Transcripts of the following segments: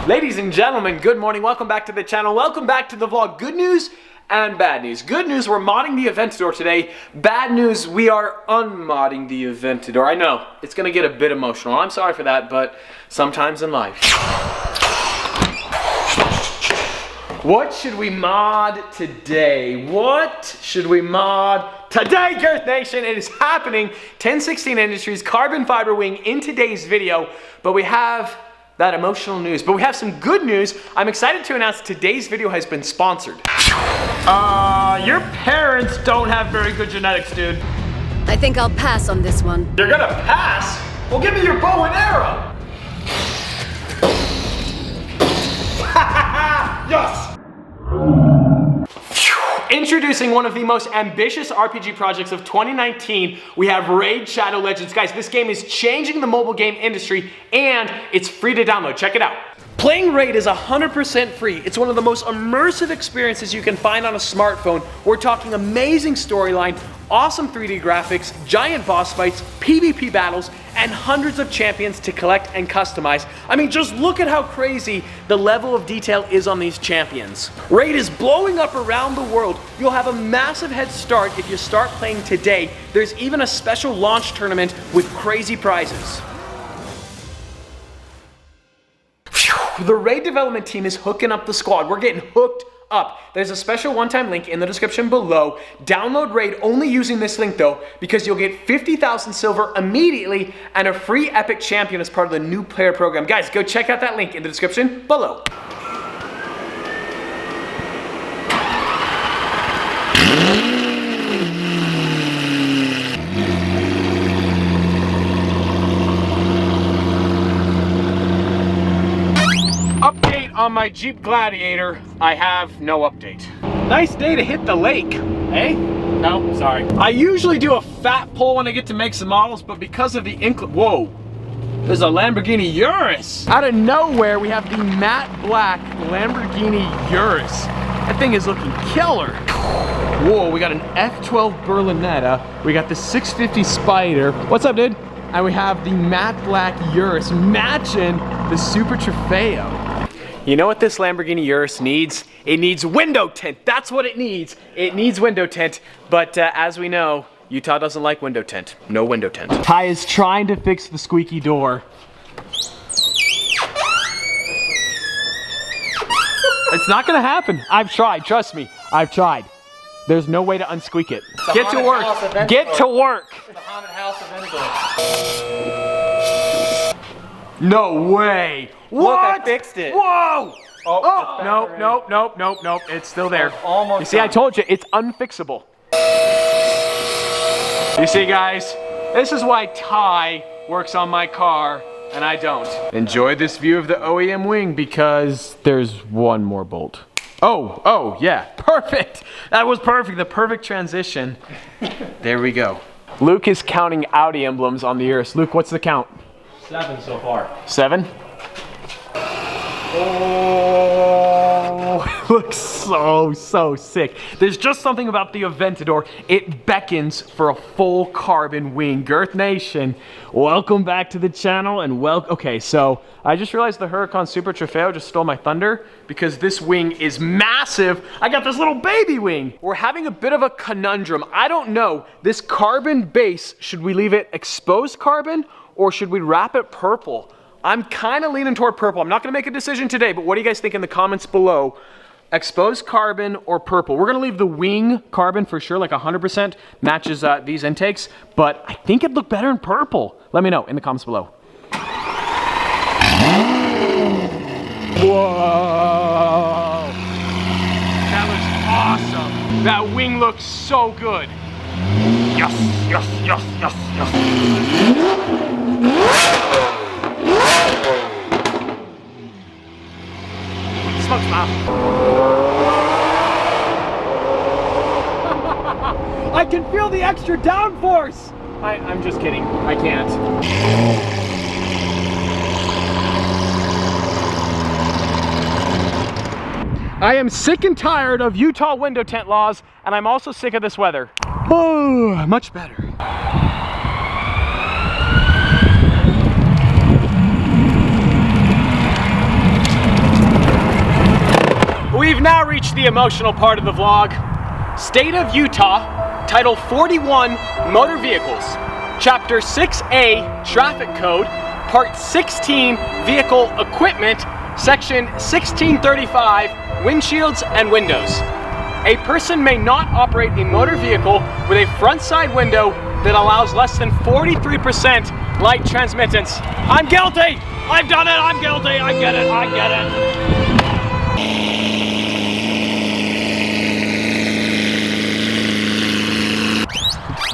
Ladies and gentlemen, good morning. Welcome back to the channel. Welcome back to the vlog. Good news and bad news. Good news, we're modding the Aventador today. Bad news, we are unmodding the Aventador. I know, it's gonna get a bit emotional. I'm sorry for that, but sometimes in life. What should we mod today? What should we mod today, Girth Nation? It is happening. 1016 Industries carbon fiber wing in today's video, but we have that emotional news. But we have some good news. I'm excited to announce today's video has been sponsored. Your parents don't have very good genetics, dude. I think I'll pass on this one. You're gonna pass? Well, give me your bow and arrow. Yes! Introducing one of the most ambitious RPG projects of 2019, we have Raid Shadow Legends. Guys, this game is changing the mobile game industry and it's free to download. Check it out. Playing Raid is 100% free. It's one of the most immersive experiences you can find on a smartphone. We're talking amazing storyline, awesome 3D graphics, giant boss fights, PvP battles, and hundreds of champions to collect and customize. I mean, just look at how crazy the level of detail is on these champions. Raid is blowing up around the world. You'll have a massive head start if you start playing today. There's even a special launch tournament with crazy prizes. The Raid development team is hooking up the squad. We're getting hooked up. There's a special one-time link in the description below. Download Raid only using this link though, because you'll get 50,000 silver immediately and a free epic champion as part of the new player program. Guys, go check out that link in the description below. On my Jeep Gladiator, I have no update. Nice day to hit the lake, eh? No, sorry. I usually do a fat pull when I get to make some models, but because of the whoa, there's a Lamborghini Urus. Out of nowhere, we have the matte black Lamborghini Urus. That thing is looking killer. Whoa, we got an F12 Berlinetta. We got the 650 Spider. What's up, dude? And we have the matte black Urus matching the Super Trofeo. You know what this Lamborghini Urus needs? It needs window tint. That's what it needs. It needs window tint. But as we know, Utah doesn't like window tint. No window tint. Ty is trying to fix the squeaky door. It's not gonna happen. I've tried, trust me. I've tried. There's no way to unsqueak it. Get to work. Get to work. The haunted house of Aventador. No way. What? Look, I fixed it. Whoa! Oh, nope. It's still there. Almost you see, done. I told you, it's unfixable. You see, guys, this is why Ty works on my car and I don't. Enjoy this view of the OEM wing because there's one more bolt. Oh, yeah, perfect. That was perfect, the perfect transition. There we go. Luke is counting Audi emblems on the Urus. Luke, what's the count? 7 so far. 7? Oh, it looks so sick. There's just something about the Aventador. It beckons for a full carbon wing. Girth Nation, welcome back to the channel and okay, so I just realized the Huracan Super Trofeo just stole my thunder because this wing is massive. I got this little baby wing. We're having a bit of a conundrum. I don't know, this carbon base, should we leave it exposed carbon or should we wrap it purple? I'm kind of leaning toward purple. I'm not gonna make a decision today, but what do you guys think in the comments below? Exposed carbon or purple? We're gonna leave the wing carbon for sure, like 100% matches these intakes, but I think it'd look better in purple. Let me know in the comments below. Whoa! That looks awesome. That wing looks so good. Yes. Smokes, Mom. I can feel the extra downforce. I'm just kidding. I can't. I am sick and tired of Utah window tent laws, and I'm also sick of this weather. Oh, much better. now reached the emotional part of the vlog. State of Utah, Title 41, Motor Vehicles, Chapter 6A, Traffic Code, Part 16, Vehicle Equipment, Section 1635, Windshields and Windows. A person may not operate a motor vehicle with a front side window that allows less than 43% light transmittance. I'm guilty! I've done it! I'm guilty! I get it! I get it!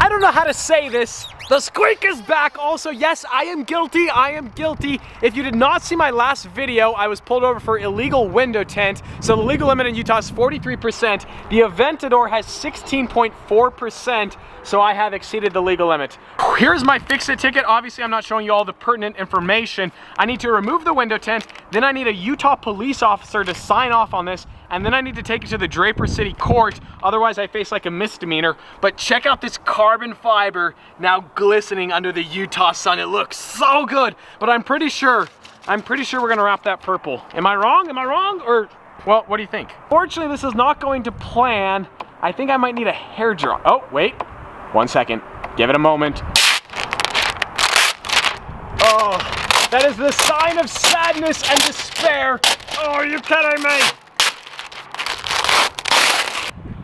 I don't know how to say this. The squeak is back. Also, yes, I am guilty. I am guilty. If you did not see my last video, I was pulled over for illegal window tint. So the legal limit in Utah is 43%. The Aventador has 16.4%. So I have exceeded the legal limit. Here's my fix-it ticket. Obviously, I'm not showing you all the pertinent information. I need to remove the window tint. Then I need a Utah police officer to sign off on this. And then I need to take it to the Draper City Court. Otherwise, I face like a misdemeanor. But check out this carbon fiber now glistening under the Utah sun. It looks so good. But I'm pretty sure we're gonna wrap that purple. Am I wrong? Am I wrong? Or, well, what do you think? Fortunately, this is not going to plan. I think I might need a hair dryer. Oh, wait. 1 second. Give it a moment. Oh, that is the sign of sadness and despair. Oh, are you kidding me?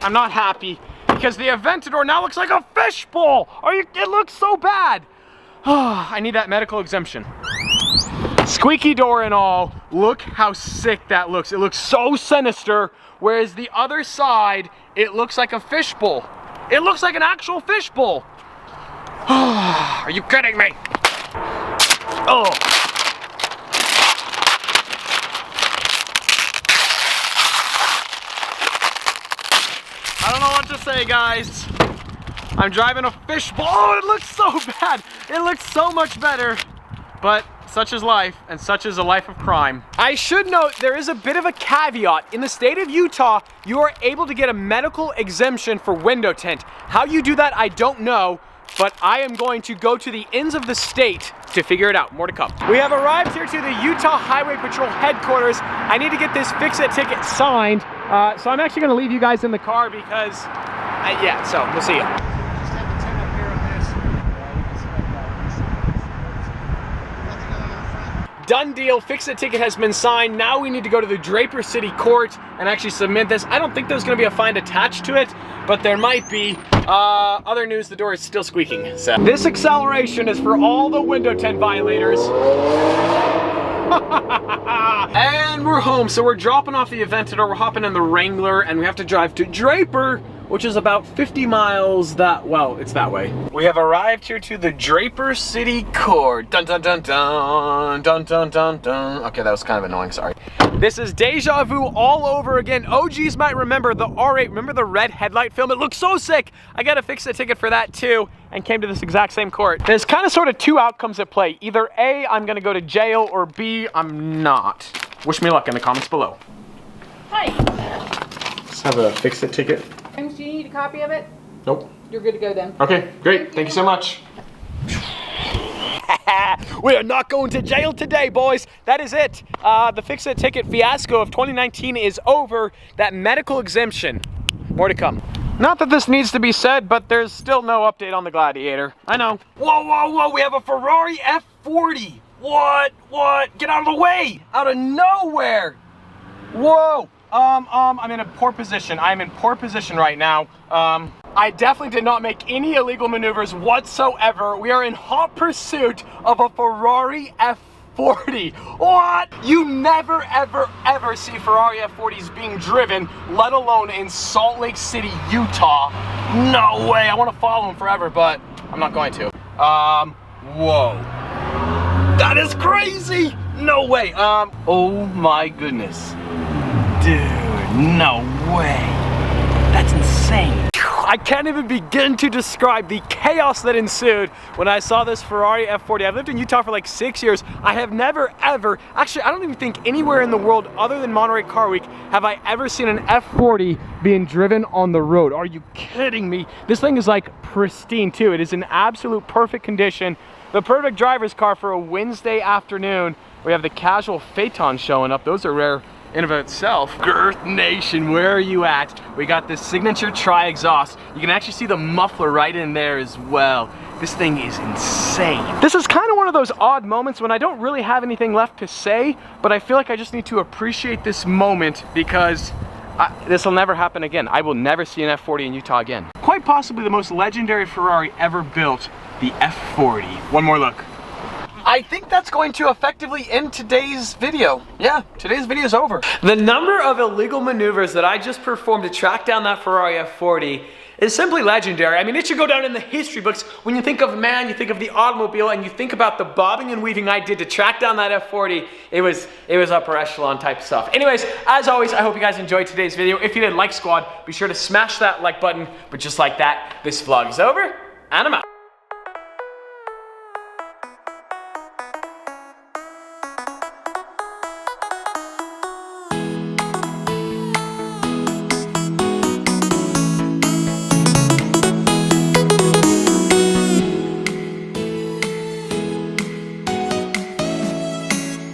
I'm not happy because the Aventador now looks like a fishbowl. It looks so bad. Oh, I need that medical exemption. Squeaky door and all, look how sick that looks. It looks so sinister, whereas the other side, it looks like a fishbowl. It looks like an actual fishbowl. Are you kidding me? Oh. I don't know what to say, guys. I'm driving a fishbowl. Oh, it looks so bad. It looks so much better. But such is life, and such is a life of crime. I should note there is a bit of a caveat. In the state of Utah, you are able to get a medical exemption for window tint. How you do that, I don't know, but I am going to go to the ends of the state to figure it out. More to come. We have arrived here to the Utah Highway Patrol headquarters. I need to get this fix-it ticket signed. So I'm actually gonna leave you guys in the car because, yeah, so we'll see you. Done deal, fix-it ticket has been signed. Now we need to go to the Draper City Court and actually submit this. I don't think there's gonna be a fine attached to it, but there might be. Other news, the door is still squeaking. So. This acceleration is for all the window tint violators. And we're home, so we're dropping off the Aventador, we're hopping in the Wrangler, and we have to drive to Draper, which is about 50 miles it's that way. We have arrived here to the Draper City Court. Dun dun dun dun, dun dun dun dun. Okay, that was kind of annoying, sorry. This is deja vu all over again. OGs might remember the R8, remember the red headlight film? It looks so sick. I got to fix the ticket for that too, and came to this exact same court. There's kind of sort of two outcomes at play. Either A, I'm gonna go to jail, or B, I'm not. Wish me luck in the comments below. Hi. Let's have a fix-it ticket. Do you need a copy of it? Nope. You're good to go then. Okay, great. Thank you so much. We are not going to jail today, boys. That is it. The fix-it ticket fiasco of 2019 is over. That medical exemption. More to come. Not that this needs to be said, but there's still no update on the Gladiator. I know. Whoa, whoa, whoa. We have a Ferrari F40. What? Get out of the way. Out of nowhere. Whoa. I'm in a poor position. I'm in poor position right now. I definitely did not make any illegal maneuvers whatsoever. We are in hot pursuit of a Ferrari F40. What? You never, ever, ever see Ferrari F40s being driven, let alone in Salt Lake City, Utah. No way. I want to follow them forever, but I'm not going to. Whoa. That is crazy. No way. Oh my goodness. Dude, no way. That's insane. I can't even begin to describe the chaos that ensued when I saw this Ferrari F40. I've lived in Utah for like 6 years. I have never ever, actually I don't even think anywhere in the world other than Monterey Car Week have I ever seen an F40 being driven on the road. Are you kidding me? This thing is like pristine too. It is in absolute perfect condition. The perfect driver's car for a Wednesday afternoon. We have the casual Phaeton showing up. Those are rare. in and of itself. Girth Nation, where are you at? We got this signature tri-exhaust. You can actually see the muffler right in there as well. This thing is insane. This is kind of one of those odd moments when I don't really have anything left to say, but I feel like I just need to appreciate this moment because this will never happen again. I will never see an F40 in Utah again. Quite possibly the most legendary Ferrari ever built, the F40. One more look. I think that's going to effectively end today's video. Yeah, today's video is over. The number of illegal maneuvers that I just performed to track down that Ferrari F40 is simply legendary. I mean, it should go down in the history books. When you think of man, you think of the automobile, and you think about the bobbing and weaving I did to track down that F40, it was upper echelon type stuff. Anyways, as always, I hope you guys enjoyed today's video. If you did, like squad, be sure to smash that like button. But just like that, this vlog is over, and I'm out.